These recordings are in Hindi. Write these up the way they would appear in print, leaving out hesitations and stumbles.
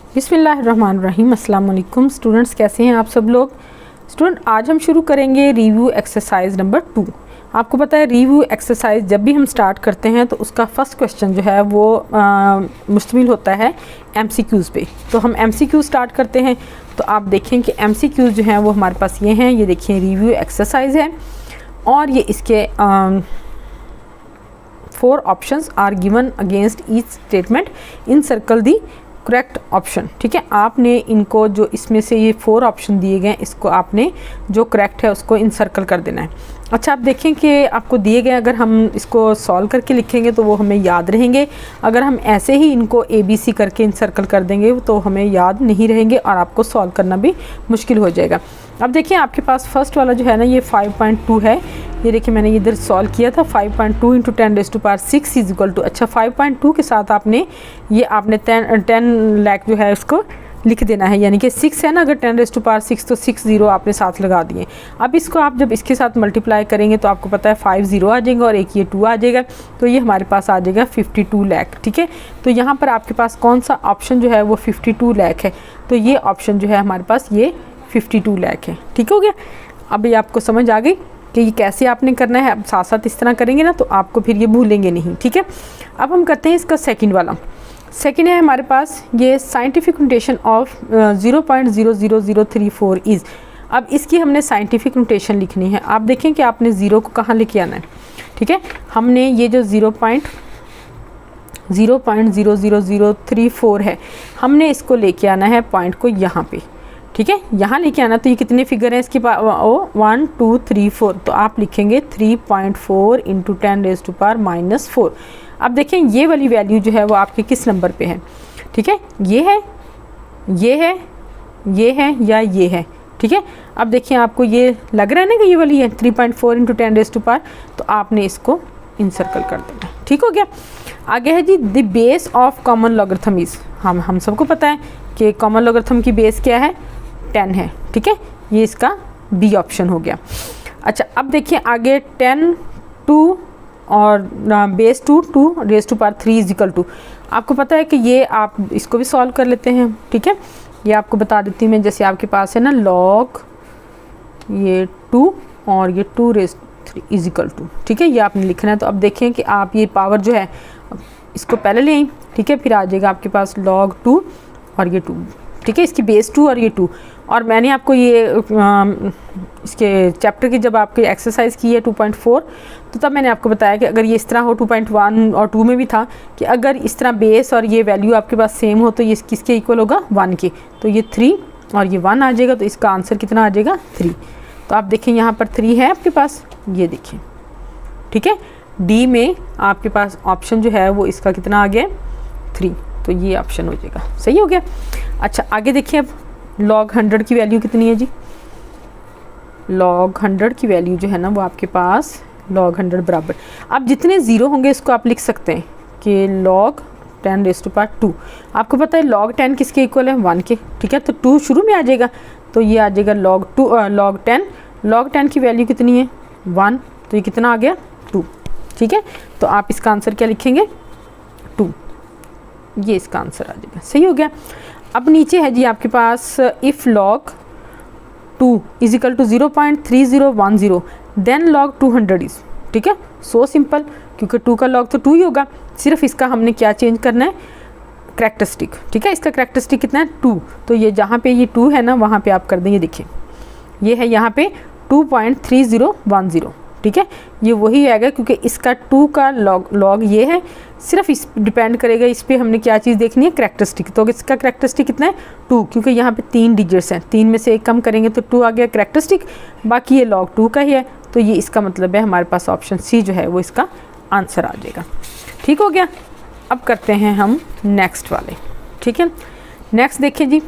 बिस्मिल्लाहिर्रहमानिर्रहीम। अस्सलाम वालेकुम स्टूडेंट्स, कैसे हैं आप सब लोग। स्टूडेंट, आज हम शुरू करेंगे रिव्यू एक्सरसाइज नंबर 2। आपको पता है रिव्यू एक्सरसाइज जब भी हम स्टार्ट करते हैं तो उसका फर्स्ट क्वेश्चन जो है वो मुश्तमिल होता है एमसीक्यूज़ पे। तो हम एमसीक्यू स्टार्ट करते हैं। तो आप देखें कि एमसीक्यूज़ जो हैं वो हमारे पास ये हैं। ये देखिए रिव्यू एक्सरसाइज है और ये इसके 4 options are given against each statement encircle the correct option. ठीक है, आपने इनको जो इसमें से ये 4 ऑप्शन दिए गए इसको आपने जो करेक्ट है उसको इनसर्कल कर देना है। अच्छा, आप देखें कि आपको दिए गए अगर हम इसको सॉल्व करके लिखेंगे तो वो हमें याद रहेंगे। अगर हम ऐसे ही इनको ABC करके इनसर्कल कर देंगे तो हमें याद नहीं रहेंगे और आपको सॉल्व करना भी मुश्किल हो जाएगा। अब देखिए आपके पास फर्स्ट वाला जो है ना ये 5.2 है। ये देखिए मैंने इधर सॉल्व किया था 5.2 × 10⁻6 इज इक्वल टू। अच्छा, 5.2 के साथ आपने 10 लाख जो है उसको लिख देना है, यानी कि 6 है ना, अगर 10⁻6 तो 6 0 आपने साथ लगा दिए। अब इसको आप जब इसके साथ मल्टीप्लाई करेंगे तो आपको पता है 5 0 आ जाएगा और एक ये 2 आ जाएगा, तो ये हमारे पास आ जाएगा 52 लाख। ठीक है, तो यहाँ पर आपके पास कौन सा ऑप्शन जो है वो 52 लाख है। तो ये ऑप्शन जो है हमारे पास ये 52 लाख है। ठीक हो गया। अब ये आपको समझ आ गई कि ये कैसे आपने करना है। अब साथ साथ इस तरह करेंगे ना तो आपको फिर ये भूलेंगे नहीं। ठीक है, अब हम करते हैं इसका सेकंड वाला। सेकंड है हमारे पास ये साइंटिफिक नोटेशन ऑफ 0.00034 इज़। अब इसकी हमने साइंटिफिक नोटेशन लिखनी है। आप देखें कि आपने ज़ीरो को कहाँ लेके आना है। ठीक है, हमने ये जो 0.00034 है हमने इसको लेके आना है पॉइंट को यहाँ पे। ठीक है, यहाँ लेके आना। तो ये कितने फिगर हैं इसके पास 1 2 3 4। तो आप लिखेंगे 3.4 × 10⁻⁻4। अब देखें ये वाली वैल्यू जो है वो आपके किस नंबर पे है। ठीक है, ये है, ये है, ये है या ये है। ठीक है, अब देखिए आपको ये लग रहा है ना कि ये वाली है 3.4 × 10⁻, तो आपने इसको इनसर्कल कर देना है। ठीक हो गया। आगे है जी the base of common logarithm is. हम सबको पता है कि कॉमन लॉगरिथम की बेस क्या है, 10 है। ठीक है, ये इसका बी ऑप्शन हो गया। अच्छा, अब देखिए आगे 10 2 और बेस 2 2⁻³ इज इक्वल टू। आपको पता है कि ये आप इसको भी सॉल्व कर लेते हैं। ठीक है, ये आपको बता देती हूँ मैं। जैसे आपके पास है ना लॉग ये 2 और ये 2⁻³ इज इक्वल टू। ठीक है, ये आपने लिखना है। तो अब देखें कि आप ये पावर जो है इसको पहले ले आई। ठीक है, फिर आ जाएगा आपके पास log 2 और ये 2। ठीक है, इसकी बेस 2 और ये 2। और मैंने आपको ये इसके चैप्टर की जब आपकी एक्सरसाइज की है 2.4 तो तब मैंने आपको बताया कि अगर ये इस तरह हो 2.1 और 2 में भी था कि अगर इस तरह बेस और ये वैल्यू आपके पास सेम हो तो ये किसके इक्वल होगा 1 के। तो ये 3 और ये 1 आ जाएगा, तो इसका आंसर कितना आ जाएगा 3। तो आप देखें यहाँ पर 3 है आपके पास, ये देखिए। ठीक है, डी में आपके पास ऑप्शन जो है वो इसका कितना आ गया 3, तो ये ऑप्शन हो जाएगा। सही हो गया। अच्छा, आगे देखिए अब log 100 की वैल्यू कितनी है जी। log 100 की वैल्यू जो है ना वो आपके पास log 100 बराबर, अब जितने ज़ीरो होंगे इसको आप लिख सकते हैं कि log 10⁻²। आपको पता है log 10 किसके इक्वल है 1 के। ठीक है, तो 2 शुरू में आ जाएगा, तो ये आ जाएगा log 10। log 10 की वैल्यू कितनी है 1, तो ये कितना आ गया 2। ठीक है, तो आप इसका आंसर क्या लिखेंगे 2, ये इसका आंसर आ जाएगा। सही हो गया। अब नीचे है जी आपके पास if log 2 is equal to 0.3010 then log 200 is. ठीक है, सो सिंपल, क्योंकि 2 का log तो 2 ही होगा। सिर्फ इसका हमने क्या चेंज करना है करैक्टरिस्टिक। ठीक है, इसका करैक्टरिस्टिक कितना है 2, तो ये जहाँ पे ये 2 है ना वहाँ पे आप कर देंगे। देखिए ये है यहाँ पे 2.3010। ठीक है, ये वही आएगा क्योंकि इसका 2 का log ये है। सिर्फ इस डिपेंड करेगा इस पे हमने क्या चीज़ देखनी है करैक्टरिस्टिक। तो इसका करैक्टरिस्टिक कितना है 2, क्योंकि यहाँ पे 3 डिजिट्स हैं, 3 में से एक कम करेंगे तो 2 आ गया करैक्टरिस्टिक, बाकी ये log 2 का ही है। तो ये इसका मतलब है हमारे पास ऑप्शन सी जो है वो इसका आंसर आ जाएगा। ठीक हो गया। अब करते हैं हम नेक्स्ट वाले। ठीक है, नेक्स्ट देखिए जी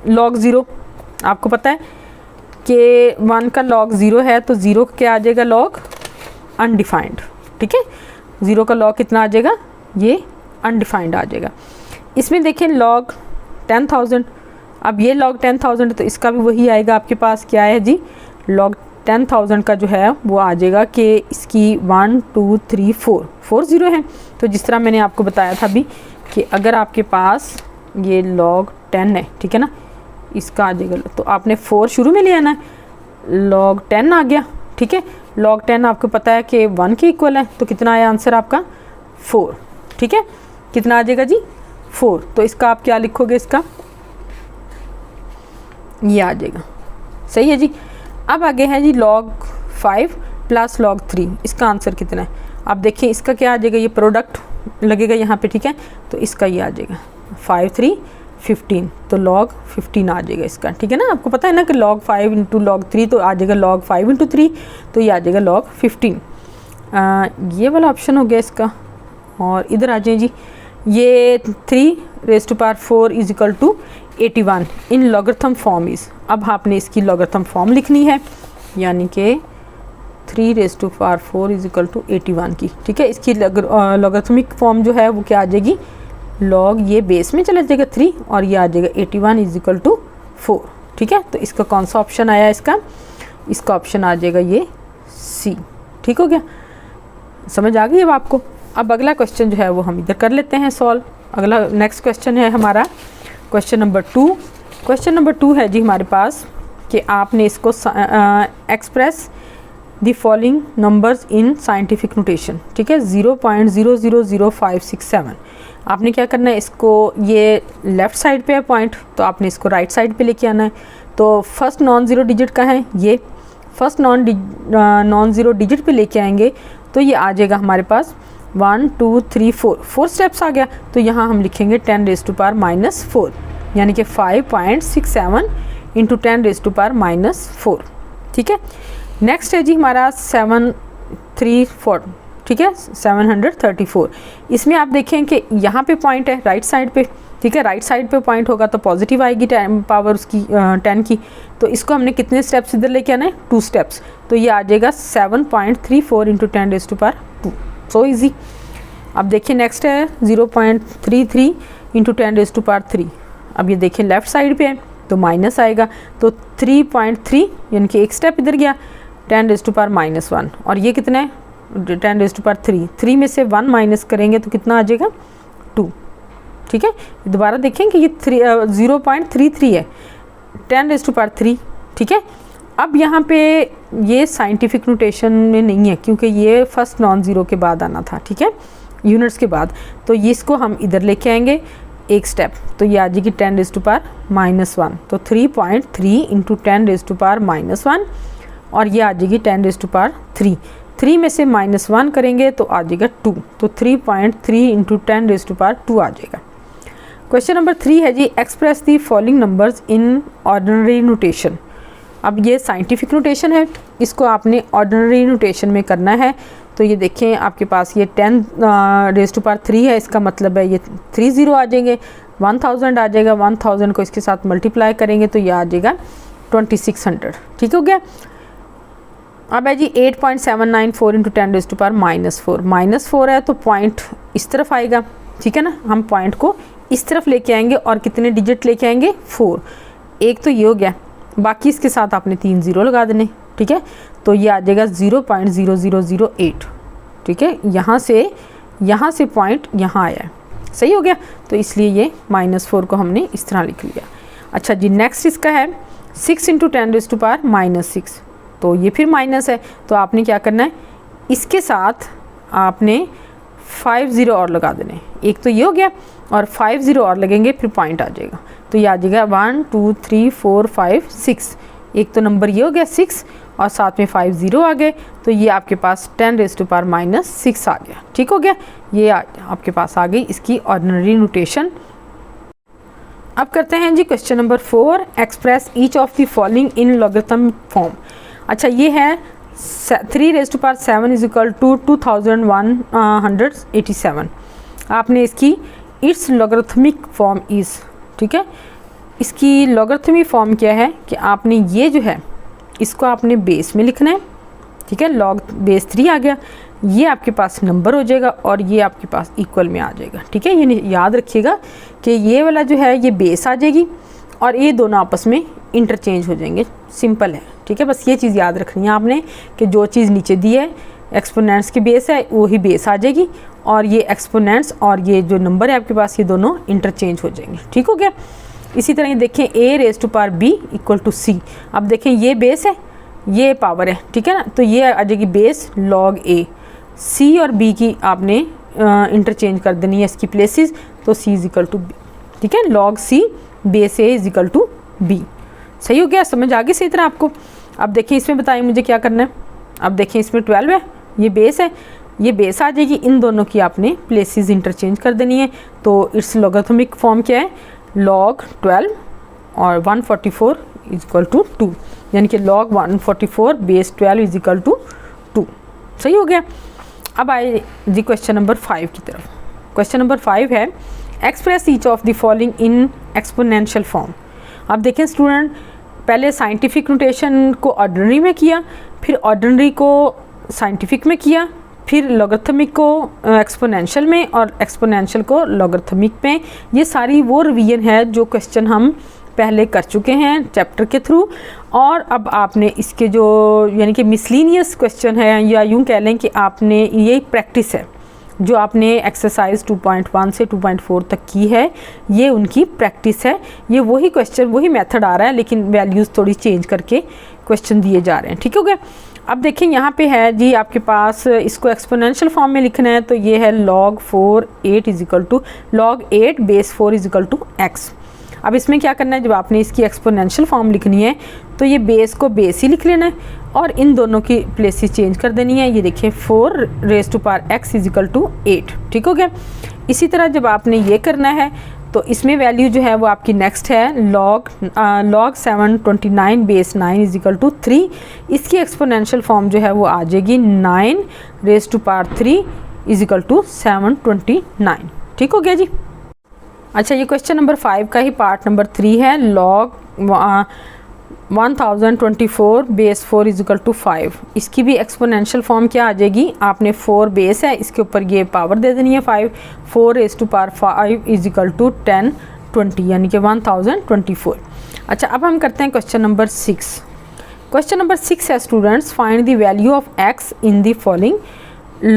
log 0। आपको पता है कि 1 का log 0 है तो 0 का क्या आ जाएगा log अनडिफाइंड। ठीक है, 0 का log कितना आ जाएगा, ये अनडिफाइंड आ जाएगा। इसमें देखें log 10,000। अब ये log 10,000 तो इसका भी वही आएगा आपके पास, क्या है जी log 10,000 का जो है वो आ जाएगा कि इसकी 1 2 3 4 4 0 है। तो जिस तरह मैंने आपको बताया था अभी कि अगर आपके पास ये log 10 है, ठीक है ना, इसका आ जाएगा, तो आपने 4 शुरू में ले आना है, log 10 आ गया, ठीक है। log 10 आपको पता है कि 1 के इक्वल है, तो कितना आया आंसर आपका 4, ठीक है। कितना आ जाएगा जी 4, तो इसका आप क्या लिखोगे, इसका ये आ जाएगा, सही है जी। अब आगे है जी log 5 प्लस log 3, इसका आंसर कितना है, आप देखिए इसका क्या आ जाएगा, ये प्रोडक्ट लगेगा यहाँ पे, ठीक है, तो इसका ये आ जाएगा 5 3 15, तो log 15 आ जाएगा इसका, ठीक है ना। आपको पता है ना कि log 5 इंटू log 3 तो आ जाएगा log 5 इंटू 3, तो ये आ जाएगा log 15। ये वाला ऑप्शन हो गया इसका। और इधर आ जाए जी, ये 3 raise to power 4 is equal to 81 in logarithm form is. अब आपने इसकी लॉगरिथम फॉर्म लिखनी है, यानी कि 3 raise to power 4 is equal to 81 की, ठीक है। इसकी लॉगरिथमिक फॉर्म जो है वो क्या आ जाएगी, लॉग ये बेस में चला जाएगा 3 और ये आ जाएगा 81 इज इक्वल टू 4, ठीक है। तो इसका कौन सा ऑप्शन आया, इसका ऑप्शन आ जाएगा ये सी, ठीक हो गया, समझ आ गई अब आपको। अब अगला क्वेश्चन जो है वो हम इधर कर लेते हैं सॉल्व। अगला नेक्स्ट क्वेश्चन है हमारा क्वेश्चन नंबर 2। क्वेश्चन नंबर 2 है जी हमारे पास कि आपने इसको express the following numbers in scientific notation, ठीक है, 0.000567। आपने क्या करना है, इसको ये लेफ़्ट साइड पे है पॉइंट, तो आपने इसको राइट साइड पे लेके आना है। तो फर्स्ट नॉन ज़ीरो डिजिट का है, ये फर्स्ट नॉन ज़ीरो डिजिट पे लेके आएंगे तो ये आ जाएगा हमारे पास 1 2 3 4 स्टेप्स आ गया। तो यहाँ हम लिखेंगे 10 रेज़ टू पावर -4, यानी कि 5.67 इंटू 10 रेज़ टू पावर -4, ठीक है। नेक्स्ट है जी हमारा 734, ठीक है, 734। इसमें आप देखें कि यहाँ पे पॉइंट है राइट साइड पे, ठीक है, राइट साइड पे पॉइंट होगा तो पॉजिटिव आएगी पावर उसकी 10 की। तो इसको हमने कितने स्टेप्स इधर लेके आना है, 2 स्टेप्स, तो ये आ जाएगा 7.34 into 10 raise to power 2, so easy. अब देखिए नेक्स्ट है 0.33 इंटू 10 रेज़ टू पावर 3। अब ये देखिए लेफ़्ट साइड पे है तो माइनस आएगा, तो 3.3 यानी कि एक स्टेप इधर गया, 10 रेज़ टू पावर -1, और ये कितना है 10 रेज़ टू पावर 3 में से 1 माइनस करेंगे तो कितना आ जाएगा 2, ठीक है। दोबारा देखें कि ये 0.33 है, 10 रेज़ टू पावर 3, ठीक है। अब यहाँ पे ये साइंटिफिक नोटेशन में नहीं है क्योंकि ये फर्स्ट नॉन ज़ीरो के बाद आना था, ठीक है, यूनिट्स के बाद। तो ये इसको हम इधर लेके आएंगे एक स्टेप, तो ये आ जाएगी 10 रेज़ टू पावर -1, तो 3.3 इंटू 10 रेज़ टू पावर -1, और ये आ जाएगी 10 रेज़ टू पावर 3 में से -1 करेंगे तो आ जाएगा 2, तो 3.3 इंटू 10 रेज़ टू पावर 2 आ जाएगा। क्वेश्चन नंबर 3 है जी, express the following numbers in ordinary notation. अब ये साइंटिफिक नोटेशन है, इसको आपने ऑर्डिनरी नोटेशन में करना है। तो ये देखें आपके पास ये 10 रेज़ टू पावर 3 है, इसका मतलब है ये 3 0 आ जाएंगे, 1000 आ जाएगा, 1000 को इसके साथ मल्टीप्लाई करेंगे तो ये आ जाएगा 2600, ठीक हो गया। अब है जी 8.794 इंटू 10 रेज़ टू पावर -4 है तो पॉइंट इस तरफ आएगा, ठीक है ना। हम पॉइंट को इस तरफ लेके आएंगे और कितने डिजिट लेके आएंगे 4, एक तो ये हो गया, बाकी इसके साथ आपने 3 0 लगा देने, ठीक है। तो ये आ जाएगा 0.0008, ठीक है, यहाँ से पॉइंट यहाँ आया है, सही हो गया। तो इसलिए ये -4 को हमने इस तरह लिख लिया। अच्छा जी, नेक्स्ट इसका है 6 इंटू 10 रेज़ टू पावर -6, तो ये फिर माइनस है, तो आपने क्या करना है, इसके साथ आपने 5 0 और लगा देने, एक तो ये हो गया और 5 0 और लगेंगे फिर पॉइंट आ जाएगा। तो ये आ जाएगा 1 2 3 4 5 6, एक तो नंबर ये हो गया 6 और साथ में 5 0 आ गए, तो ये आपके पास 10 रेज़ टू पावर -6 आ गया, ठीक हो गया। ये आपके पास आ गई इसकी ऑर्डिनरी नोटेशन। अब करते हैं जी question number 4, express each of the following in logarithm form. अच्छा, ये है 3 raise to power 7 is equal to 2187। आपने इसकी इट्स लॉगरिथमिक फॉर्म इज़, ठीक है, इसकी लॉगरिथमिक फॉर्म क्या है कि आपने ये जो है इसको आपने बेस में लिखना है, ठीक है, लॉग बेस 3 आ गया, ये आपके पास नंबर हो जाएगा और ये आपके पास इक्वल में आ जाएगा, ठीक है। ये याद रखिएगा कि ये वाला जो है ये बेस आ जाएगी और ये दोनों आपस में इंटरचेंज हो जाएंगे, सिंपल है, ठीक है। बस ये चीज़ याद रखनी है आपने कि जो चीज़ नीचे दी है एक्सपोनेंट्स की बेस है वही बेस आ जाएगी, और ये एक्सपोनेंट्स और ये जो नंबर है आपके पास ये दोनों इंटरचेंज हो जाएंगे। ठीक हो गया। इसी तरह ये देखें a raise to power b equal to c। अब देखें ये बेस है ये पावर है, ठीक है ना, तो ये आ जाएगी बेस log a। c और b की आपने इंटरचेंज कर देनी है इसकी प्लेसेस, तो c is equal to b। ठीक है, log c base a is equal to b। सही हो गया, समझ आ गई सही तरह आपको। अब देखिए इसमें बताइए मुझे क्या करना है। अब देखिए इसमें 12 है, ये बेस है, ये बेस आ जाएगी, इन दोनों की आपने प्लेसेस इंटरचेंज कर देनी है। तो इट्स लॉगरिथमिक फॉर्म क्या है, log 12 और 144 इज इक्वल टू 2, यानी कि log 144 base 12 is equal to 2। सही हो गया। अब आए जी क्वेश्चन नंबर 5 की तरफ। क्वेश्चन नंबर 5 है express each of the following in exponential form. अब देखें स्टूडेंट, पहले साइंटिफिक नोटेशन को ऑर्डिनरी में किया, फिर ऑर्डिनरी को साइंटिफिक में किया, फिर लॉगरिथमिक को एक्सपोनेंशियल में और एक्सपोनेंशियल को लॉगरिथमिक में। ये सारी वो रिवीजन है जो क्वेश्चन हम पहले कर चुके हैं चैप्टर के थ्रू, और अब आपने इसके जो यानी कि मिसलिनियस क्वेश्चन है, या यूँ कह लें कि आपने ये प्रैक्टिस है जो आपने एक्सरसाइज 2.1 से 2.4 तक की है, ये उनकी प्रैक्टिस है। ये वही क्वेश्चन वही मेथड आ रहा है, लेकिन वैल्यूज़ थोड़ी चेंज करके क्वेश्चन दिए जा रहे हैं। ठीक हो गया। अब देखें यहाँ पे है जी आपके पास, इसको एक्सपोनेंशियल फॉर्म में लिखना है, तो ये है log 4 8 is equal to log 8 base 4 is equal to x। अब इसमें क्या करना है, जब आपने इसकी एक्सपोनेंशियल फॉर्म लिखनी है तो ये बेस को बेस ही लिख लेना है और इन दोनों की प्लेसेस चेंज कर देनी है। ये देखिए 4 raise to power x is equal to 8। ठीक हो गया। इसी तरह जब आपने ये करना है तो इसमें वैल्यू जो है वो आपकी नेक्स्ट है log 729 base 9 is equal to 3। इसकी एक्सपोनेंशियल फॉर्म जो है वो आ जाएगी 9 raise to power 3 is equal to 729। ठीक हो गया जी। अच्छा, ये क्वेश्चन नंबर 5 का ही पार्ट नंबर 3 है। log 1024 base 4 is equal to 5। इसकी भी एक्सपोनेंशियल फॉर्म क्या आ जाएगी, आपने 4 बेस है, इसके ऊपर ये पावर दे देनी है 5, 4 raise to power 5 is equal to 1020, यानी कि 1024। अच्छा, अब हम करते हैं क्वेश्चन नंबर 6। क्वेश्चन नंबर 6 है students, find the value of x in the following.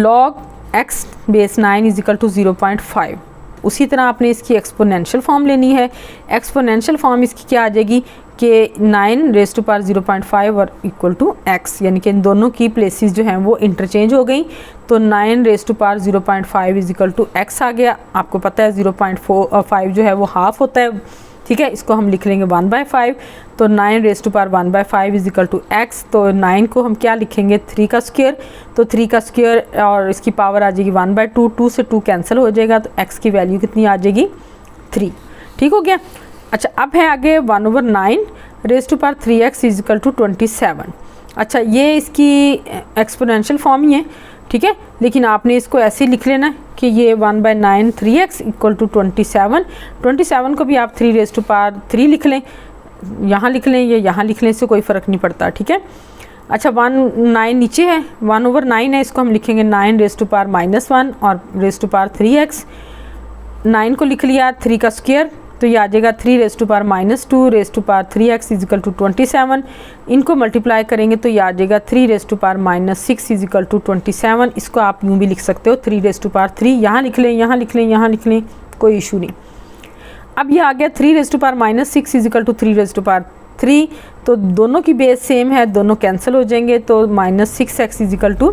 log x base 9 is equal to 0.5। उसी तरह आपने इसकी एक्सपोनेंशियल फॉर्म लेनी है। एक्सपोनेंशियल फॉर्म इसकी क्या आ जाएगी कि 9 रेज़ टू पावर 0.5 और इक्वल टू x, यानी कि इन दोनों की प्लेसेस जो हैं वो इंटरचेंज हो गई। तो 9 raise to power 0.5 is equal to x आ गया। आपको पता है 0.5 जो है वो हाफ होता है, ठीक है, इसको हम लिख लेंगे 1/5। तो 9 raise to power 1/5 is equal to x। तो 9 को हम क्या लिखेंगे 3 का स्क्वायर, तो 3 का स्क्वायर और इसकी पावर आ जाएगी 1/2, 2 से 2 कैंसिल हो जाएगा, तो x की वैल्यू कितनी आ जाएगी 3। ठीक हो गया। अच्छा, अब है आगे 1/9 raise to power 3x is equal to 27। अच्छा, ये इसकी एक्सपोनेंशियल फॉर्म ही है, ठीक है, लेकिन आपने इसको ऐसे ही लिख लेना है कि ये 1/9 3x इक्वल टू 27। 27 को भी आप 3 रेज़ टू पावर 3 लिख लें, यहाँ लिख लें या यहाँ लिख लें, इससे कोई फ़र्क नहीं पड़ता। ठीक है। अच्छा, 9 नीचे है, 1/9 है, इसको हम लिखेंगे 9 रेज़ टू पावर -1 और रेज़ टू पावर 3x। 9 को लिख लिया, 3 का स्क्वायर, तो ये आ जाएगा 3 raise to power -2 raise to power 3x is equal to 27। इनको मल्टीप्लाई करेंगे तो ये आ जाएगा 3 raise to power -6 is equal to 27। इसको आप यूँ भी लिख सकते हो 3 रेज़ टू पावर 3, यहाँ लिख लें, यहाँ लिख लें, यहाँ लिख लें, कोई इशू नहीं। अब ये आ गया 3 raise to power -6 is equal to 3 raise to power 3, तो दोनों की बेस सेम है, दोनों कैंसिल हो जाएंगे, तो -6x इज इक्वल टू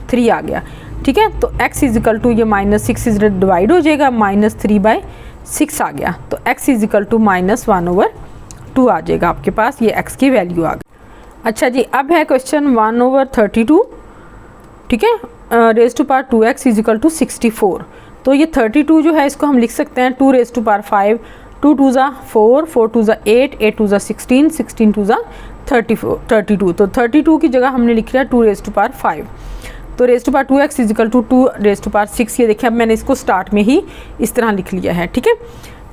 3 आ गया। ठीक है, तो x इज इक्वल टू ये -6 इज डिवाइड हो जाएगा, -3/6 आ गया, तो x इज इक्वल टू -1/2 आ जाएगा आपके पास, ये x की वैल्यू आ गई। अच्छा जी, अब है क्वेश्चन 1/32। ठीक है, raise to power 2x is equal to 64। तो ये 32 जो है इसको हम लिख सकते हैं 2 रेज़ टू पावर 5, 2 2 ज़ा 4, 4 2 ज़ा 8, 8 2 ज़ा 16, 16 2 ज़ा 32। तो 32 की जगह हमने लिख लिया 2 रेज़ टू पावर 5। तो raise to power 2x is equal to 2 raise to power 6। ये देखिए, अब मैंने इसको स्टार्ट में ही इस तरह लिख लिया है। ठीक है,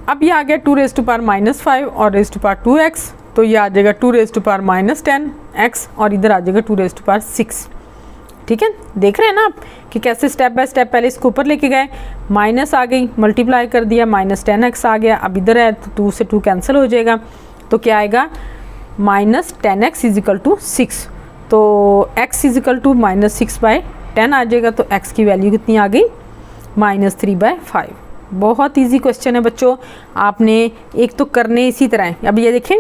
अब ये आ गया 2 रेज़ टू पावर -5 और रेज़ टू पावर 2x, तो ये आ जाएगा 2 रेज़ टू पावर -10x और इधर आ जाएगा 2 रेज़ टू पावर 6। ठीक है, देख रहे हैं ना आप कि कैसे स्टेप बाय स्टेप पहले इसको ऊपर लेके गए, माइनस आ गई, मल्टीप्लाई कर दिया, -10x आ गया। अब इधर है तो 2 से 2 कैंसिल हो जाएगा, तो क्या आएगा -10x इज इक्वल टू 6। तो x इज इक्वल टू -6/10 10 आ जाएगा, तो x की वैल्यू कितनी आ गई, -3/5। बहुत इजी क्वेश्चन है बच्चों, आपने एक तो करने इसी तरह है। अब ये देखें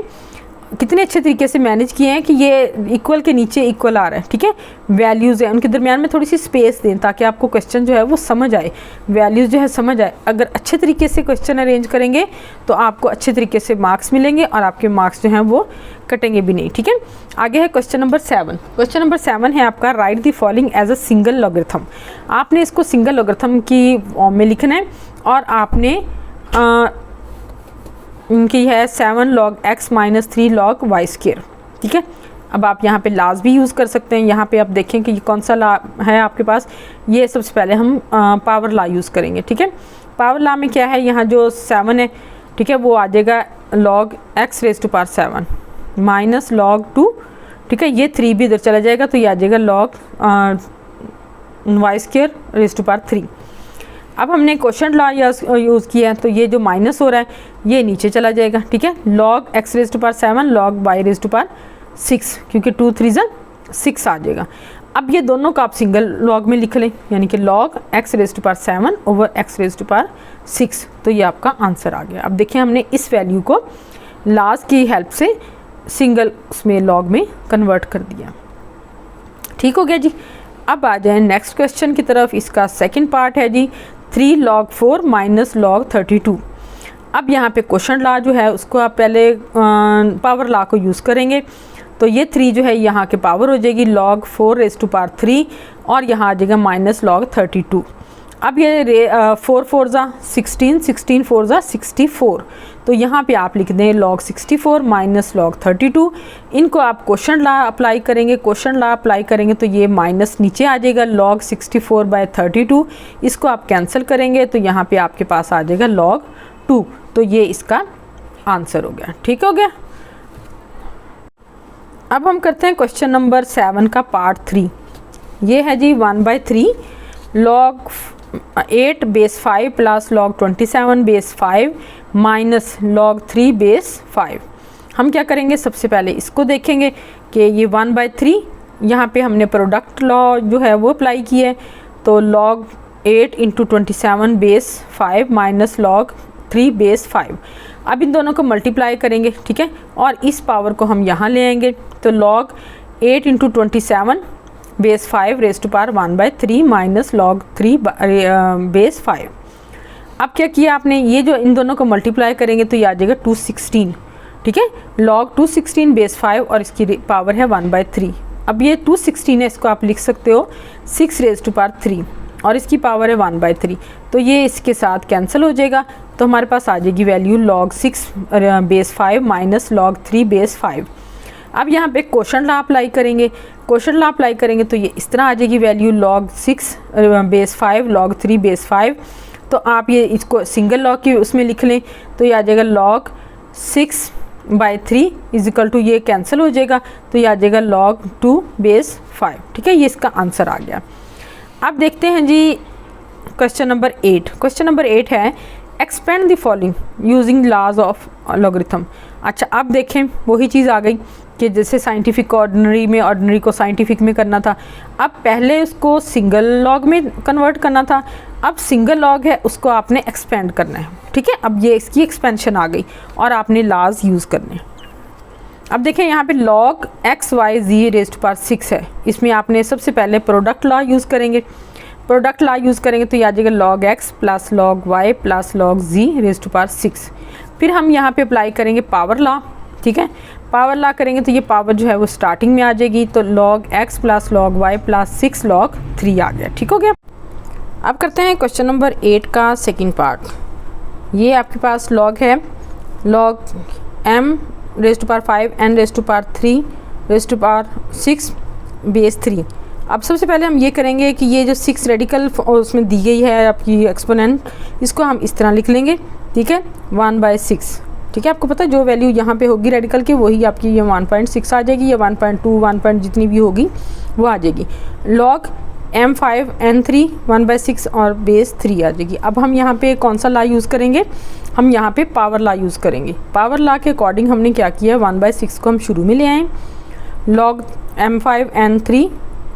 कितने अच्छे तरीके से मैनेज किए हैं कि ये इक्वल के नीचे इक्वल आ रहा है, ठीक है। वैल्यूज़ है उनके दरमियान में थोड़ी सी स्पेस दें ताकि आपको क्वेश्चन जो है वो समझ आए, वैल्यूज़ जो है समझ आए। अगर अच्छे तरीके से क्वेश्चन अरेंज करेंगे तो आपको अच्छे तरीके से मार्क्स मिलेंगे और आपके मार्क्स जो हैं वो कटेंगे भी नहीं, ठीक है। आगे है क्वेश्चन नंबर 7। क्वेश्चन नंबर 7 है आपका, write the following as a single logarithm. आपने इसको सिंगल लॉगरिथम की फॉर्म में लिखना है और आपने इनकी है 7 log x - 3 log y², ठीक है। अब आप यहाँ पे लाज भी यूज़ कर सकते हैं। यहाँ पे आप देखें कि ये कौन सा ला है आपके पास, ये सबसे पहले हम पावर ला यूज़ करेंगे, ठीक है। पावर ला में क्या है, यहाँ जो 7 है, ठीक है, वो आ जाएगा log x⁻⁷ माइनस log 2, ठीक है। ये 3 भी इधर चला जाएगा तो ये आ जाएगा log y²⁻3। अब हमने क्वेश्चन लॉ यूज़ किया है तो ये जो माइनस हो रहा है ये नीचे चला जाएगा, ठीक है। log x⁻⁷ log y⁻6, क्योंकि 2 3 6 आ जाएगा। अब ये दोनों का आप सिंगल लॉग में लिख लें, यानी कि log x⁻⁷ ओवर x⁻6, तो ये आपका आंसर आ गया। अब देखिए हमने इस वैल्यू को लाज की हेल्प से सिंगल उसमें लॉग में कन्वर्ट कर दिया, ठीक हो गया जी। अब आ जाए नेक्स्ट क्वेश्चन की तरफ। इसका सेकंड पार्ट है जी 3 log 4 - log 32। अब यहाँ पे क्वेश्चन लॉ जो है उसको आप पहले पावर लॉ को यूज़ करेंगे, तो ये 3 जो है यहाँ के पावर हो जाएगी log 4⁻³ और यहाँ आ जाएगा -log 32। अब ये 4 4 16, 16 4 64, तो यहाँ पे आप लिख दें log 64 - log 32। इनको आप क्वेश्चन लॉ अप्लाई करेंगे, क्वेश्चन लॉ अप्लाई करेंगे तो ये माइनस नीचे आ जाएगा log 64/32। इसको आप कैंसिल करेंगे तो यहाँ पे आपके पास आ जाएगा log 2, तो ये इसका आंसर हो गया, ठीक हो गया। अब हम करते हैं क्वेश्चन नंबर 7 का पार्ट 3। ये है जी 1/3 log 8/5 plus log 27/5 minus log 3/5। हम क्या करेंगे, सबसे पहले इसको देखेंगे कि ये 1/3, यहाँ पे हमने प्रोडक्ट लॉ जो है वो अप्लाई किया है, तो log 8 × 27/5 माइनस log 3/5। अब इन दोनों को मल्टीप्लाई करेंगे, ठीक है, और इस पावर को हम यहाँ ले आएंगे, तो log 8 × 27/5 raised to power 1/3 minus log 3/5। अब क्या किया आपने, ये जो इन दोनों को मल्टीप्लाई करेंगे तो ये आ जाएगा 216, ठीक है, log 216/5 और इसकी पावर है 1/3। अब ये 216 है, इसको आप लिख सकते हो 6 raised to power 3 और इसकी पावर है 1/3, तो ये इसके साथ कैंसिल हो जाएगा, तो हमारे पास आ जाएगी वैल्यू log 6/5 माइनस log 3/5। अब यहाँ पे क्वेश्चन लॉ अप्लाई करेंगे, क्वेश्चन लॉ अप्लाई करेंगे तो ये इस तरह आ जाएगी वैल्यू log 6/5 log 3/5। तो आप ये इसको सिंगल लॉ की उसमें लिख लें तो ये आ जाएगा log 6/3 = ये कैंसिल हो जाएगा, तो ये आ जाएगा log 2/5, ठीक है। ये इसका आंसर आ गया। अब देखते हैं जी क्वेश्चन नंबर 8। क्वेश्चन नंबर 8 है expand the following using laws of logarithm. अच्छा, अब देखें वही चीज़ आ गई कि जैसे साइंटिफिक को ऑर्डिनरी में, ऑर्डिनरी को साइंटिफिक में करना था। अब पहले उसको सिंगल लॉग में कन्वर्ट करना था, अब सिंगल लॉग है उसको आपने एक्सपेंड करना है, ठीक है। अब ये इसकी एक्सपेंशन आ गई और आपने लॉज यूज़ करने हैं। अब देखें यहाँ पे log x y z raised to power 6 है, इसमें आपने सबसे पहले प्रोडक्ट लॉ यूज़ करेंगे, प्रोडक्ट लॉ यूज़ करेंगे तो ये आ जाएगा log x plus log y plus log z raised to power 6। फिर हम यहाँ पे अप्लाई करेंगे पावर लॉ, ठीक है, पावर लॉ करेंगे तो ये पावर जो है वो स्टार्टिंग में आ जाएगी, तो log x plus log y plus 6 log 3 आ गया, ठीक हो गया। अब करते हैं क्वेश्चन नंबर 8 का सेकंड पार्ट। ये आपके पास log है log m raised to power 5 n raised to power 3 raised to power 6 base 3। अब सबसे पहले हम ये करेंगे कि ये जो 6 रेडिकल उसमें दी गई है आपकी एक्सपोनेंट, इसको हम इस तरह लिख लेंगे, ठीक है, 1/6, ठीक है। आपको पता है जो वैल्यू यहाँ पे होगी रेडिकल की वही आपकी ये 1.6 आ जाएगी, या 1.2 1 जितनी भी होगी वो आ जाएगी। log m5 n3 1/6 और बेस 3 आ जाएगी। अब हम यहाँ पे कौन सा लॉ यूज़ करेंगे, हम यहाँ पे पावर लॉ यूज़ करेंगे। पावर लॉ के अकॉर्डिंग हमने क्या किया, 1/6 को हम शुरू में ले आए, log m5 n3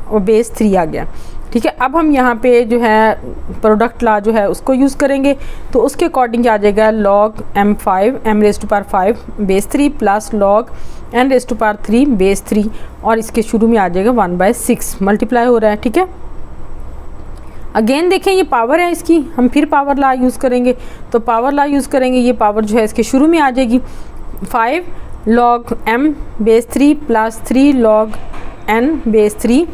और बेस 3 आ गया। ठीक है। अब हम यहाँ पे जो है प्रोडक्ट लॉ जो है उसको यूज़ करेंगे, तो उसके अकॉर्डिंग आ जाएगा log m5 m raise to power 5 base 3 plus log n raise to power 3 base 3, और इसके शुरू में आ जाएगा 1/6 मल्टीप्लाई हो रहा है। ठीक है, अगेन देखें ये पावर है इसकी, हम फिर पावर लॉ यूज़ करेंगे, तो पावर लॉ यूज़ करेंगे, ये पावर जो है इसके शुरू में आ जाएगी 5 log m base 3 plus 3 log n base 3,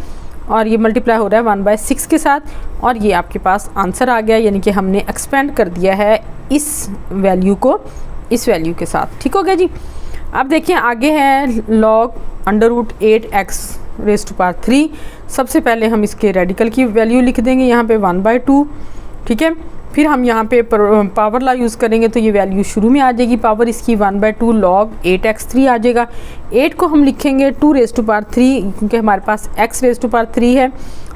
और ये मल्टीप्लाई हो रहा है 1/6 के साथ, और ये आपके पास आंसर आ गया, यानी कि हमने एक्सपेंड कर दिया है इस वैल्यू को इस वैल्यू के साथ। ठीक हो गया जी। अब देखिए आगे है log √8x rays to power 3। सबसे पहले हम इसके रेडिकल की वैल्यू लिख देंगे यहाँ पे 1/2। ठीक है, फिर हम यहाँ पे पावर लॉ यूज़ करेंगे, तो ये वैल्यू शुरू में आ जाएगी, पावर इसकी 1/2 log 8x3 आ जाएगा। 8 को हम लिखेंगे 2 रेज़ टू पावर 3, क्योंकि हमारे पास x रेज़ टू पावर 3 है,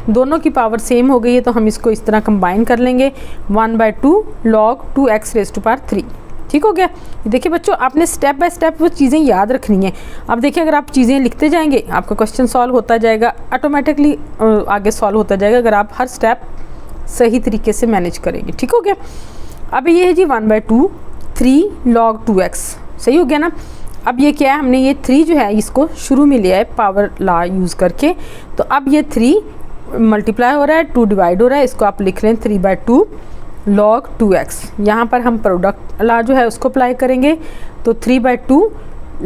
दोनों की पावर सेम हो गई है, तो हम इसको इस तरह कंबाइन कर लेंगे 1/2 log 2x rays to power 3। ठीक हो गया। देखिए बच्चों, आपने स्टेप बाय स्टेप वो चीज़ें याद रखनी है। अब देखिए अगर आप चीज़ें लिखते जाएंगे आपका क्वेश्चन सॉल्व होता जाएगा, ऑटोमेटिकली आगे सॉल्व होता जाएगा, अगर आप हर स्टेप सही तरीके से मैनेज करेंगे। ठीक हो गया। अब ये है जी 1/2 3 log 2x, सही हो गया ना। अब ये क्या है, हमने ये 3 जो है इसको शुरू में लिया है पावर लॉ यूज़ करके, तो अब ये 3 मल्टीप्लाई हो रहा है, 2 डिवाइड हो रहा है, इसको आप लिख लें 3/2 log 2x। यहाँ पर हम प्रोडक्ट लॉ जो है उसको अप्लाई करेंगे, तो 3/2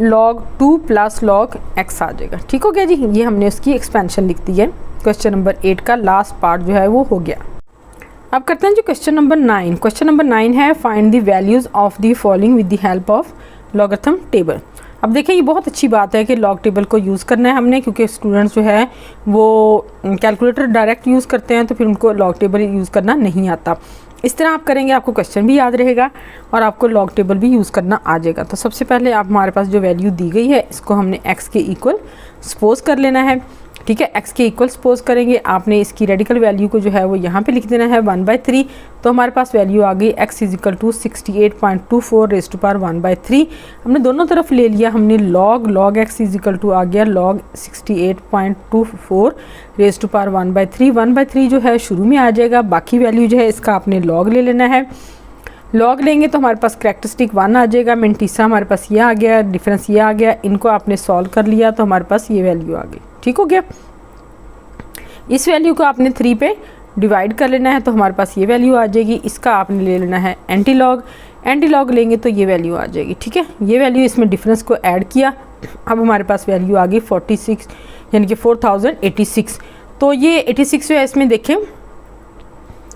log 2 प्लस log x आ जाएगा। ठीक हो गया जी, ये हमने उसकी एक्सपेंशन लिख दी है। क्वेश्चन नंबर 8 का लास्ट पार्ट जो है वो हो गया। अब करते हैं जी क्वेश्चन नंबर 9। क्वेश्चन नंबर 9 है find the values of the following with the help of logarithm table. अब देखें ये बहुत अच्छी बात है कि लॉग टेबल को यूज़ करना है हमने, क्योंकि स्टूडेंट्स जो है वो कैलकुलेटर डायरेक्ट यूज़ करते हैं, तो फिर उनको लॉग टेबल यूज़ करना नहीं आता। इस तरह आप करेंगे आपको क्वेश्चन भी याद रहेगा और आपको लॉग टेबल भी यूज़ करना आ जाएगा। तो सबसे पहले आप हमारे पास जो वैल्यू दी गई है इसको हमने x के इक्वल सपोज कर लेना है। ठीक है, x के इक्वल सपोज करेंगे, आपने इसकी रेडिकल वैल्यू को जो है वो यहाँ पे लिख देना है 1/3, तो हमारे पास वैल्यू आ गई x = 68.24 रेज़ टू पावर 1/3। हमने दोनों तरफ ले लिया, हमने log x = आ गया log 68.24 रेज़ टू पावर 1/3। 1/3 जो है शुरू में आ जाएगा, बाकी वैल्यू जो है इसका आपने log ले लेना है। लॉग लेंगे तो हमारे पास करैक्टरिस्टिक 1 आ जाएगा, मेंटीसा हमारे पास ये आ गया, डिफरेंस ये आ गया, इनको आपने सॉल्व कर लिया तो हमारे पास ये वैल्यू आ गई। ठीक हो गया। इस वैल्यू को आपने 3 पे डिवाइड कर लेना है, तो हमारे पास ये वैल्यू आ जाएगी। इसका आपने ले लेना है एंटी लॉग लेंगे तो ये वैल्यू आ जाएगी। ठीक है, ये वैल्यू इसमें डिफरेंस को ऐड किया, अब हमारे पास वैल्यू आ गई 46, यानी कि 4086। तो ये 86 जो है इसमें देखें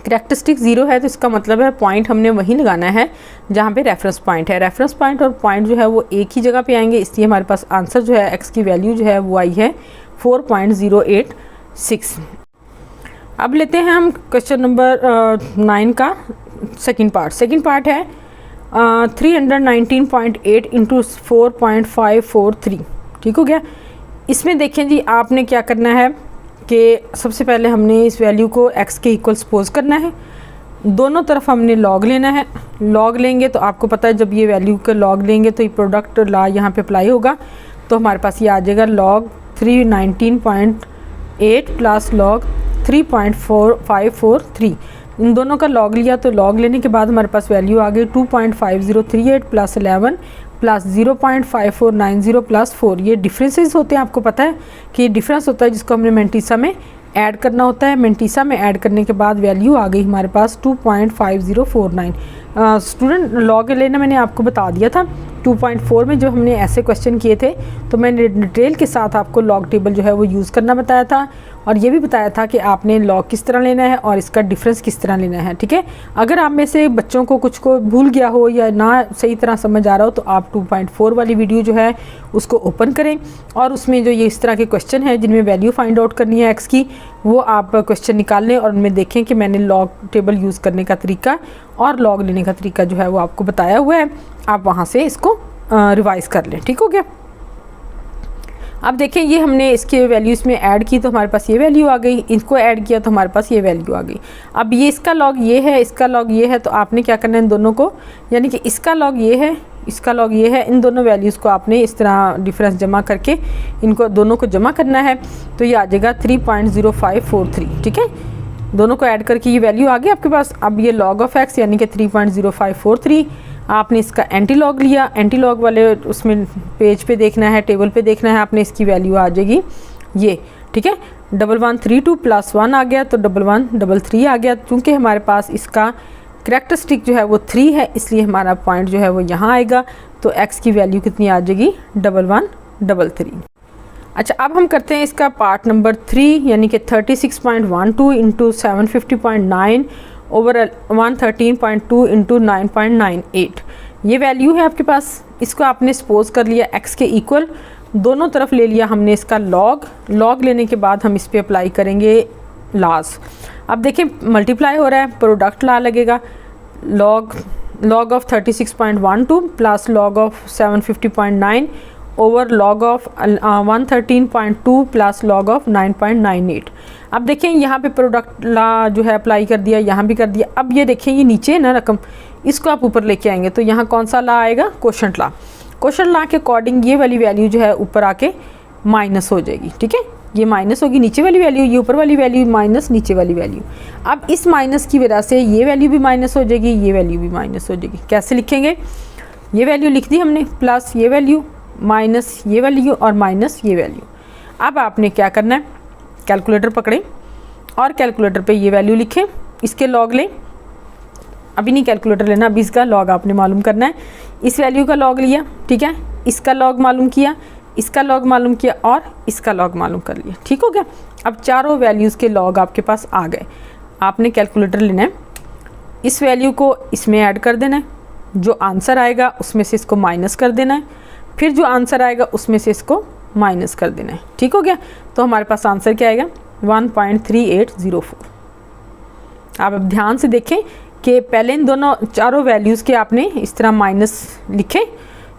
करैक्टरिस्टिक 0 है, तो इसका मतलब है पॉइंट हमने वहीं लगाना है जहाँ पे रेफरेंस पॉइंट है। रेफरेंस पॉइंट और पॉइंट जो है वो एक ही जगह पे आएंगे, इसलिए हमारे पास आंसर जो है x की वैल्यू जो है वो आई है 4.086। अब लेते हैं हम क्वेश्चन नंबर 9 का सेकंड पार्ट है 319.8 इंटू 4.543। ठीक हो गया। इसमें देखें जी आपने क्या करना है कि सबसे पहले हमने इस वैल्यू को x के इक्वल सपोज करना है, दोनों तरफ हमने लॉग लेना है। लॉग लेंगे तो आपको पता है जब ये वैल्यू का लॉग लेंगे तो ये प्रोडक्ट लॉ यहाँ पे अप्लाई होगा, तो हमारे पास ये आ जाएगा log 319.8 प्लस log 3.4543। इन दोनों का लॉग लिया, तो लॉग लेने के बाद हमारे पास वैल्यू आ गई 2.5038 प्लस 11 प्लस 0.5490 प्लस 4। ये डिफरेंसेस होते हैं, आपको पता है कि डिफरेंस होता है जिसको हमने मेंटीसा में ऐड करना होता है। मेंटीसा में ऐड करने के बाद वैल्यू आ गई हमारे पास 2.5049। स्टूडेंट लॉग लेना मैंने आपको बता दिया था 2.4 में, जो हमने ऐसे क्वेश्चन किए थे तो मैंने डिटेल के साथ आपको लॉग टेबल जो है वो यूज़ करना बताया था, और ये भी बताया था कि आपने लॉग किस तरह लेना है और इसका डिफरेंस किस तरह लेना है। ठीक है, अगर आप में से बच्चों को कुछ को भूल गया हो या ना सही तरह समझ आ रहा हो तो आप 2.4 वाली वीडियो जो है उसको ओपन करें, और उसमें जो ये इस तरह के क्वेश्चन है जिनमें वैल्यू फाइंड आउट करनी है x की, वो आप क्वेश्चन निकाल लें और उनमें देखें कि मैंने लॉग टेबल यूज़ करने का तरीका और लॉग लेने का तरीका जो है वो आपको बताया हुआ है, आप वहाँ से इसको रिवाइज़ कर लें। ठीक हो गया। अब देखें ये हमने इसके वैल्यूज़ में ऐड की तो हमारे पास ये वैल्यू आ गई, इसको ऐड किया तो हमारे पास ये वैल्यू आ गई। अब ये इसका लॉग ये है, इसका लॉग ये है, तो आपने क्या करना है इन दोनों को, यानी कि इसका लॉग ये है, इसका लॉग ये है। इन दोनों वैल्यूज़ को आपने इस तरह डिफरेंस जमा करके इनको दोनों को जमा करना है, तो ये आ जाएगा 3.0543। ठीक है, दोनों को ऐड करके ये वैल्यू आ गई आपके पास। अब ये लॉग ऑफ एक्स यानी कि 3.0543, आपने इसका एंटी लॉग लिया। एंटी लॉग वाले उसमें पेज पे देखना है, टेबल पे देखना है आपने, इसकी वैल्यू आ जाएगी ये। ठीक है, 1132 + 1 आ गया तो 1133 आ गया। क्योंकि हमारे पास इसका करैक्टरिस्टिक जो है वो 3 है, इसलिए हमारा पॉइंट जो है वो यहाँ आएगा। तो x की वैल्यू कितनी आ जाएगी 1133। अच्छा, अब हम करते हैं इसका पार्ट नंबर 3 यानी कि 36.12 इंटू 750.9 ओवर 113.2 इंटू 9.98। ये वैल्यू है आपके पास। इसको आपने सपोज कर लिया x के इक्वल, दोनों तरफ ले लिया हमने इसका लॉग। लॉग लेने के बाद हम इस पर अप्लाई करेंगे लॉस। अब देखें मल्टीप्लाई हो रहा है, प्रोडक्ट लॉ लगेगा। Log of 36.12 plus log of 750.9 over log of 113.2 plus log of 9.98। अब देखें यहाँ पे प्रोडक्ट लॉ जो है अप्लाई कर दिया, यहाँ भी कर दिया। अब ये देखें ये नीचे है ना रकम, इसको आप ऊपर लेके आएंगे तो यहाँ कौन सा लॉ आएगा, क्वोशंट लॉ। क्वोशंट लॉ के अकॉर्डिंग ये वाली वैल्यू जो है ऊपर आके माइनस हो जाएगी। ठीक है, ये माइनस होगी नीचे वाली वैल्यू, ये ऊपर वाली वैल्यू माइनस नीचे वाली वैल्यू। अब इस माइनस की वजह से ये वैल्यू भी माइनस हो जाएगी, ये वैल्यू भी माइनस हो जाएगी। कैसे लिखेंगे, ये वैल्यू लिख दी हमने प्लस ये वैल्यू माइनस ये वैल्यू और माइनस ये वैल्यू। अब आपने क्या करना है, कैलकुलेटर पकड़ें और कैलकुलेटर पे ये वैल्यू लिखें, इसके लॉग लें। अभी नहीं कैलकुलेटर लेना, अभी इसका लॉग आपने मालूम करना है। इस वैल्यू का लॉग लिया, ठीक है, इसका लॉग मालूम किया, इसका लॉग मालूम किया और इसका लॉग मालूम कर लिया। ठीक हो गया। अब चारों वैल्यूज़ के लॉग आपके पास आ गए। आपने कैलकुलेटर लेना है, इस वैल्यू को इसमें ऐड कर देना है, जो आंसर आएगा उसमें से इसको माइनस कर देना है, फिर जो आंसर आएगा उसमें से इसको माइनस कर देना है। ठीक हो गया। तो हमारे पास आंसर क्या आएगा 1.3804। आप अब ध्यान से देखें कि पहले इन दोनों चारों वैल्यूज़ के आपने इस तरह माइनस लिखे,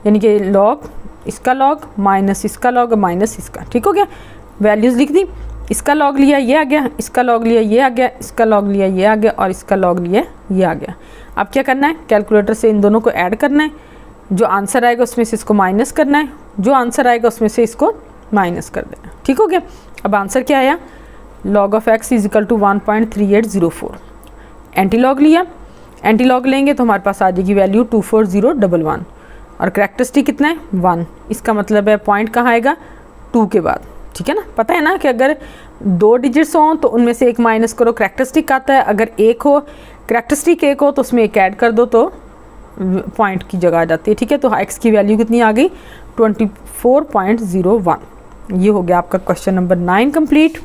यानी कि लॉग इसका लॉग माइनस इसका लॉग माइनस इसका। ठीक हो गया, वैल्यूज़ लिख दी, इसका लॉग लिया ये आ गया, इसका लॉग लिया ये आ गया, इसका लॉग लिया ये आ गया और इसका लॉग लिया ये आ गया। अब क्या करना है, कैलकुलेटर से इन दोनों को ऐड करना है, जो आंसर आएगा उसमें से इसको माइनस करना है, जो आंसर आएगा उसमें से इसको माइनस कर देना। ठीक हो गया। अब आंसर क्या आया, log of x is equal to 1.3804। Anti log लिया, एंटी लॉग लेंगे तो हमारे पास आ जाएगी वैल्यू 24011 और करैक्टरिस्टिक कितना है 1। इसका मतलब है पॉइंट कहाँ आएगा 2 के बाद। ठीक है ना, पता है ना कि अगर 2 डिजिट्स हों तो उनमें से एक माइनस करो, करैक्टरिस्टिक आता है। अगर एक हो, करैक्टरिस्टिक एक हो तो उसमें एक ऐड कर दो तो पॉइंट की जगह आ जाती है। ठीक है, तो x की वैल्यू कितनी आ गई 24.01। ये हो गया आपका क्वेश्चन नंबर 9 कंप्लीट।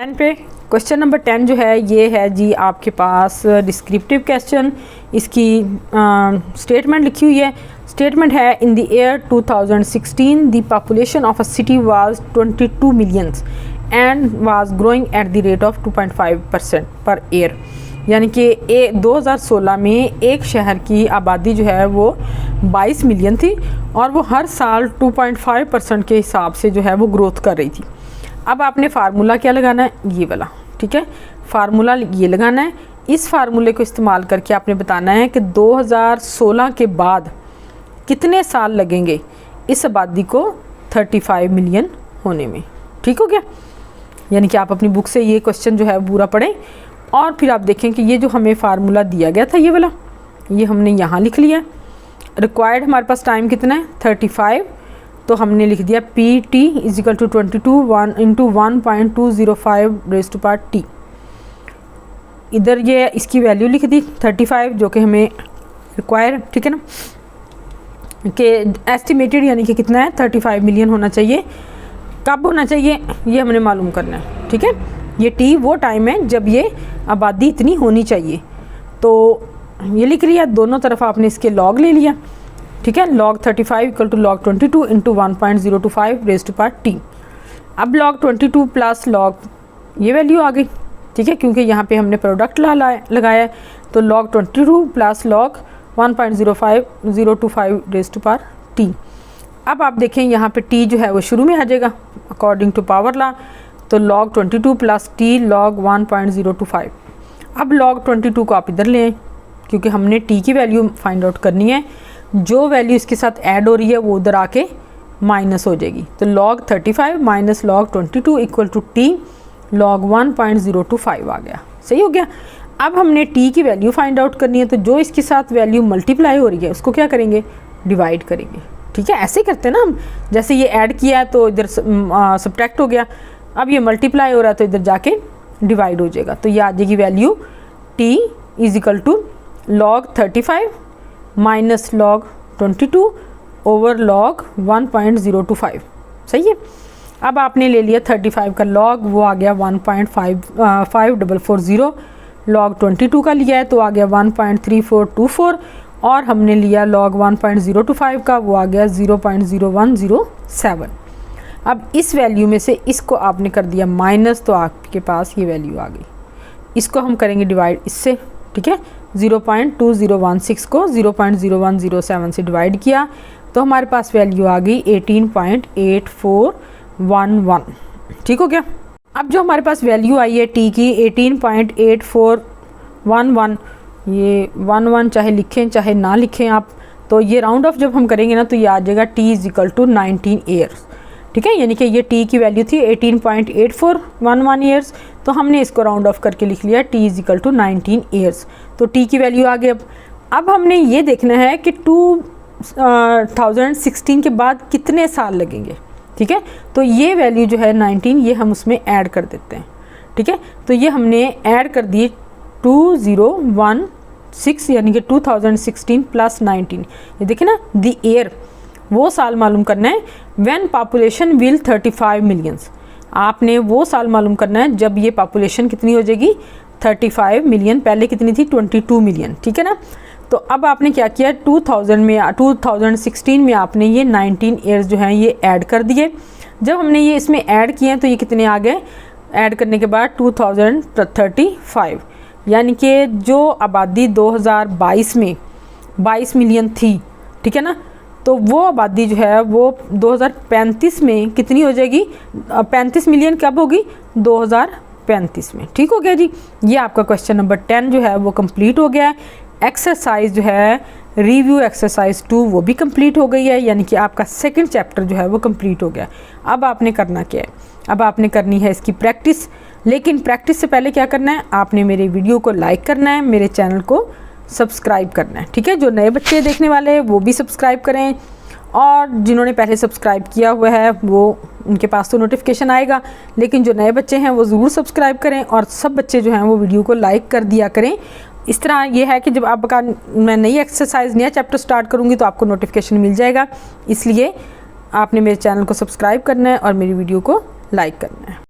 10 पे क्वेश्चन नंबर 10 जो है ये है जी आपके पास डिस्क्रिप्टिव क्वेश्चन। इसकी स्टेटमेंट लिखी हुई है। स्टेटमेंट है in the year 2016 the population of a city was 22 millions and was growing at the rate of 2.5% per year. यानी कि 2016 में एक शहर की आबादी जो है वो 22 मिलियन थी और वो हर साल 2.5% के हिसाब से जो है वो ग्रोथ कर रही थी। अब आपने फार्मूला क्या लगाना है, ये वाला। ठीक है, फार्मूला ये लगाना है। इस फार्मूले को इस्तेमाल करके आपने बताना है कि 2016 के बाद कितने साल लगेंगे इस आबादी को 35 मिलियन होने में। ठीक हो गया। यानी कि आप अपनी बुक से ये क्वेश्चन जो है पूरा पढ़ें और फिर आप देखें कि ये जो हमें फार्मूला दिया गया था ये वाला, ये हमने यहाँ लिख लिया। रिक्वायर्ड हमारे पास टाइम कितना है 35, तो हमने लिख दिया PT is equal to 22 into 1.205 raise to power T। इधर ये इसकी वैल्यू लिख दी 35 जो कि हमें रिक्वायर, ठीक है ना, कि एस्टिमेटेड यानी कि कितना है 35 मिलियन होना चाहिए। कब होना चाहिए ये हमने मालूम करना है। ठीक है, ये T वो टाइम है जब ये आबादी इतनी होनी चाहिए। तो ये लिख लिया, दोनों तरफ आपने इसके लॉग ले लिया। ठीक है, log 35 equal to log 22 into 1.025 raise to power T। अब log 22 प्लस log ये वैल्यू आ गई। ठीक है, क्योंकि यहाँ पे हमने प्रोडक्ट लगाया है, तो log 22 plus log 1.05025 raise to power T। अब आप देखें यहाँ पे T जो है वो शुरू में आ जाएगा अकॉर्डिंग टू पावर लॉ, तो log 22 प्लस T log 1.025। अब log 22 को आप इधर ले आए क्योंकि हमने T की वैल्यू फाइंड आउट करनी है। जो वैल्यू इसके साथ ऐड हो रही है वो उधर आके माइनस हो जाएगी। तो log 35 minus log 22 equal to t log 1.025 आ गया। सही हो गया। अब हमने t की वैल्यू फाइंड आउट करनी है, तो जो इसके साथ वैल्यू मल्टीप्लाई हो रही है उसको क्या करेंगे, डिवाइड करेंगे। ठीक है, ऐसे करते हैं ना हम, जैसे ये ऐड किया है तो इधर सब्ट्रैक्ट हो गया, अब ये मल्टीप्लाई हो रहा है तो इधर जाके डिवाइड हो जाएगा। तो ये आ जाएगी value t is equal to log 35 minus log 22 over log 1.025। सही है। अब आपने ले लिया 35 का log, वो आ गया 1.5440, log 22 का लिया है तो आ गया 1.3424, और हमने लिया log 1.025 का, वो आ गया 0.0107। अब इस वैल्यू में से इसको आपने कर दिया माइनस, तो आपके पास ये वैल्यू आ गई। इसको हम करेंगे डिवाइड इससे। ठीक है, 0.2016 को 0.0107 से डिवाइड किया तो हमारे पास वैल्यू आ गई 18.8411। ठीक हो गया। अब जो हमारे पास वैल्यू आई है t की 18.8411, ये 11 चाहे लिखें चाहे ना लिखें आप, तो ये राउंड ऑफ जब हम करेंगे ना तो ये आ जाएगा t is equal to 19 years. ठीक है, यानी कि ये t की वैल्यू थी 18.8411 ईयर्स, तो हमने इसको राउंड ऑफ करके लिख लिया t is equal to 19 years. तो t की वैल्यू आ गई। अब हमने ये देखना है कि 2016 के बाद कितने साल लगेंगे। ठीक है, तो ये वैल्यू जो है 19, ये हम उसमें ऐड कर देते हैं। ठीक है, तो ये हमने ऐड कर दिए 2016 यानी कि 2016 प्लस 19। ये देखिए ना, द ईयर, वो साल मालूम करना है व्हेन पॉपुलेशन विल 35 मिलियंस। आपने वो साल मालूम करना है जब ये पॉपुलेशन कितनी हो जाएगी, 35 मिलियन। पहले कितनी थी, 22 मिलियन। ठीक है ना। तो अब आपने क्या किया, 2016 में आपने ये 19 ईयर्स जो हैं ये ऐड कर दिए। जब हमने ये इसमें ऐड किए तो ये कितने आ गए, ऐड करने के बाद 2035, यानी कि जो आबादी 2022 में 22 मिलियन थी, ठीक है ना, तो वो आबादी जो है वो 2035 में कितनी हो जाएगी, 35 मिलियन कब होगी, 2035 में। ठीक हो गया जी। ये आपका क्वेश्चन नंबर 10 जो है वो कंप्लीट हो गया है। एक्सरसाइज जो है रिव्यू एक्सरसाइज 2 वो भी कंप्लीट हो गई है, यानी कि आपका सेकंड चैप्टर जो है वो कंप्लीट हो गया। अब आपने करना क्या है, अब आपने करनी है इसकी प्रैक्टिस। लेकिन प्रैक्टिस से पहले क्या करना है, आपने मेरे वीडियो को लाइक करना है, मेरे चैनल को सब्सक्राइब करना है। ठीक है, जो नए बच्चे देखने वाले हैं वो भी सब्सक्राइब करें, और जिन्होंने पहले सब्सक्राइब किया हुआ है वो उनके पास तो नोटिफिकेशन आएगा, लेकिन जो नए बच्चे हैं वो ज़रूर सब्सक्राइब करें, और सब बच्चे जो हैं वो वीडियो को लाइक कर दिया करें। इस तरह ये है कि जब आपका मैं नई एक्सरसाइज नया चैप्टर स्टार्ट करूँगी तो आपको नोटिफिकेशन मिल जाएगा। इसलिए आपने मेरे चैनल को सब्सक्राइब करना है और मेरी वीडियो को लाइक करना है।